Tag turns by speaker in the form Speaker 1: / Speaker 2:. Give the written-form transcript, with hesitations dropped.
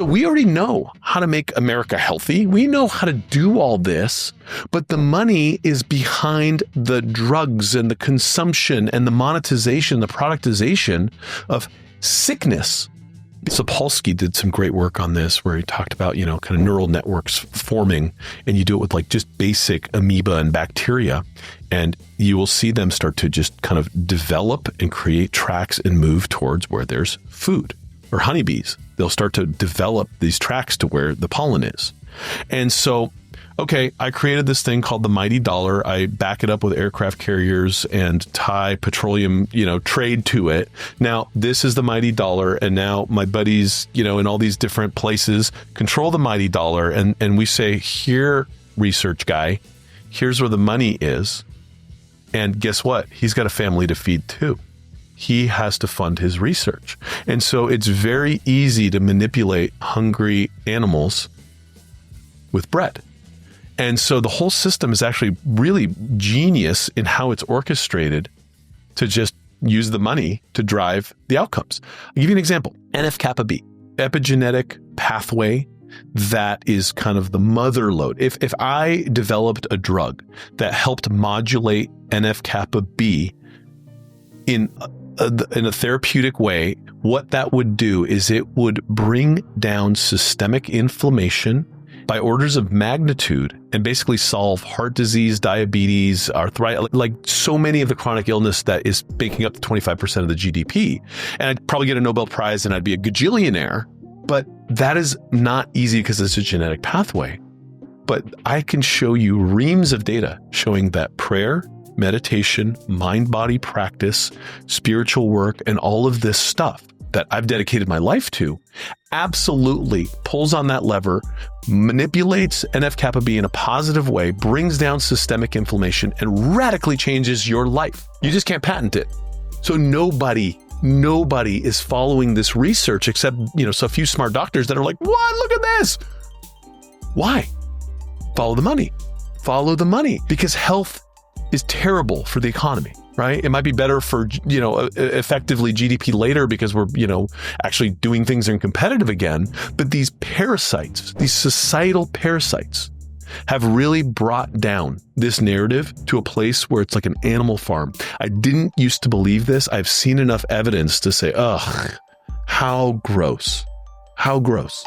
Speaker 1: We already know how to make America healthy. We know how to do all this, but the money is behind the drugs and the consumption and the monetization, the productization of sickness. Sapolsky did some great work on this where he talked about, kind of neural networks forming, and you do it with like just basic amoeba and bacteria, and you will see them start to just kind of develop and create tracks and move towards where there's food. Or honeybees, they'll start to develop these tracks to where the pollen is. And so, okay, I created this thing called the mighty dollar. I back it up with aircraft carriers and tie petroleum, trade to it. Now, this is the mighty dollar. And now my buddies, in all these different places control the mighty dollar. And we say, here, research guy, here's where the money is. And guess what? He's got a family to feed too. He has to fund his research. And so it's very easy to manipulate hungry animals with bread. And so the whole system is actually really genius in how it's orchestrated to just use the money to drive the outcomes. I'll give you an example. NF-kappa-B, epigenetic pathway that is kind of the mother lode. If I developed a drug that helped modulate NF-kappa-B in a therapeutic way, what that would do is it would bring down systemic inflammation by orders of magnitude and basically solve heart disease, diabetes, arthritis, like so many of the chronic illness that is making up to 25% of the GDP. And I'd probably get a Nobel Prize and I'd be a gajillionaire, but that is not easy because it's a genetic pathway. But I can show you reams of data showing that prayer, meditation, mind-body practice, spiritual work, and all of this stuff that I've dedicated my life to absolutely pulls on that lever, manipulates NF-kappa-B in a positive way, brings down systemic inflammation, and radically changes your life. You just can't patent it. So nobody is following this research except, so a few smart doctors that are like, what? Look at this. Why? Follow the money. Follow the money. Because health is terrible for the economy, right? It might be better for, effectively GDP later because we're, actually doing things and competitive again. But these parasites, these societal parasites have really brought down this narrative to a place where it's like an animal farm. I didn't used to believe this. I've seen enough evidence to say, ugh, how gross, how gross.